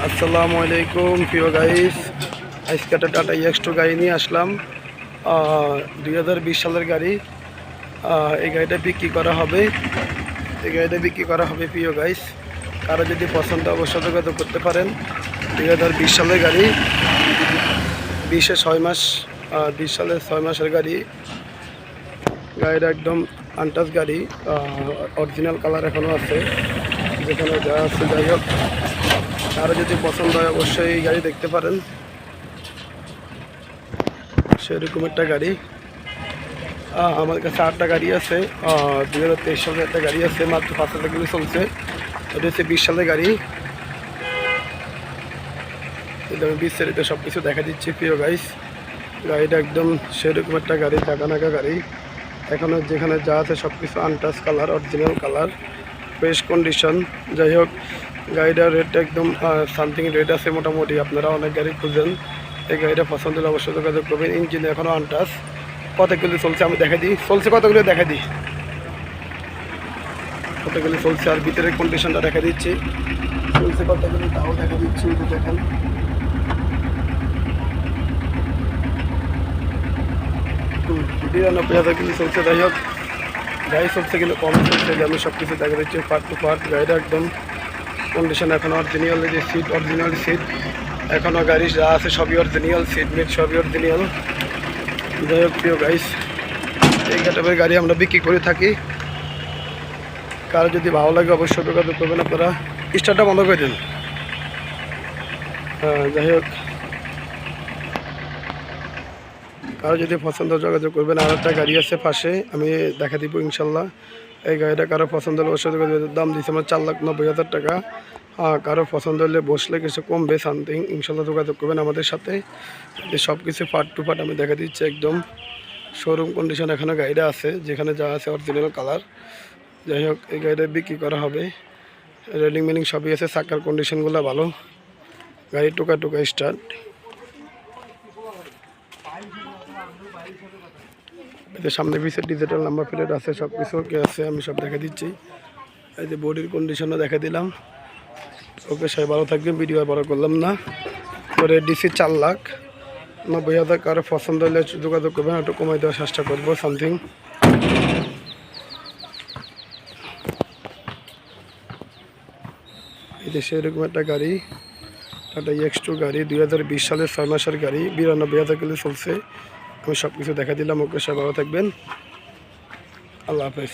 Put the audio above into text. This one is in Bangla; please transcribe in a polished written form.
আসসালামু আলাইকুম প্রিয় গাইস। আজকে একটা টাটা এক্স2 গাড়ি নিয়ে আসলাম, 2020 সালের গাড়ি। এই গাড়িটা বিক্রি করা হবে প্রিয় গাইস। কারো যদি পছন্দ অবশ্যই যোগাযোগ করতে পারেন। 2020 সালের গাড়ি, 20 সালের 6 মাসের গাড়ি। গাড়িটা একদম আনটাচ গাড়ি, অরিজিনাল কালার এখনও আছে, যেখানে যা আছে। যাই হোক, কারো যদি পছন্দ হয় অবশ্যই এই গাড়ি দেখতে পারেন। সেরকম একটা গাড়ি আমার কাছে 8টা গাড়ি আছে। 2023 সালের একটা গাড়ি আছে, মাত্র 5,000 কিলো চলছে। এটা হচ্ছে 20 সালের গাড়ি। কিন্তু আমি বিস্তারিত সব কিছু দেখা দিচ্ছি প্রিয় গাইস। গাড়িটা একদম সেরকম একটা গাড়ি, টাকানাকা গাড়ি। এখনও যেখানে যা আছে সব কিছু untouch colour, original colour, fresh condition. যাই হোক, গাড়িটার রেটটা একদম সামথিং রেট আছে মোটামুটি। আপনারা অনেক গাড়ি খুঁজেন, এই গাড়িটা পছন্দ হলে অবশ্যই যোগাযোগ করবেন। ইঞ্জিন এখনও আনটাচ। কতগুলি চলছে আমি দেখা দিই, কতগুলি দেখা দিই, কতগুলি চলছে। আর ভিতরের কন্ডিশনটা দেখা দিচ্ছি, চলছে কতগুলি তাও দেখা দিচ্ছি। এটা দেখেন, বিরানব্বই হাজার কিলো চলছে। যাই হোক, গাড়ি চলছে কিন্তু কম চলছে, যে আমি সব কিছু দেখা দিচ্ছি পার্ট টু পার্ট। গাড়িটা একদম কন্ডিশন এখনও অরিজিনাল, যে সিট অরিজিনাল সিট এখনও, গাড়ি যা আছে সবই অরিজিনাল, সিট মিট সবই অরিজিনাল। যাই হোক প্রিয় গাইস, এই ক্যাটাগরির গাড়ি আমরা বিক্রি করে থাকি। কারো যদি ভালো লাগে অবশ্যই যোগাযোগ করবেন। আপনারা স্টার্টটা বন্ধ করে দিন। যাই হোক, কারো যদি পছন্দ যোগাযোগ করবেন। আর একটা গাড়ি আছে পাশে, আমি দেখা দিব ইনশাল্লাহ। এই গাড়িটা কারো পছন্দ হলে অবশ্যই যোগাযোগ। দাম দিচ্ছে আমরা 4,90,000 টাকা। কারো পছন্দ হলে বসলে কিছু কমবে সামথিং, ইনশাল্লাহ যোগাযোগ করবেন আমাদের সাথে। সব কিছু পার্ট টু পার্ট আমি দেখা দিচ্ছি, একদম শোরুম কন্ডিশন এখানে গাড়িটা আছে, যেখানে যা আছে অরিজিনাল কালার। যাই হোক, এই গাড়িটা বিক্রি করা হবে। রেলিং মেলিং সবই আছে, চাকার কন্ডিশনগুলো ভালো। গাড়ি টোকা টোকা স্টার্ট। এতে সামনে পিছিয়ে ডিজিটাল নাম্বার প্লেট আছে, সব কিছু ওকে আছে, আমি সব দেখা দিচ্ছি। এই যে বডির কন্ডিশনও দেখা দিলাম। ওকে, সবাই ভালো থাকবেন। ভিডিও আর বড় করলাম না। পরে ডিসি 4,90,000। কারো পছন্দ হলে যোগাযোগ করবেন, একটু কমাই দেওয়ার চেষ্টা করবো সামথিং। এই যে সেরকম একটা গাড়ি, টাটা এক্স2 গাড়ি, 2020 সালের 6 মাসের গাড়ি, 92,000 কিলো চলছে। আমি সব কিছু দেখা দিলাম। ওকে, সবাই ভালো থাকবেন। আল্লাহ হাফেজ।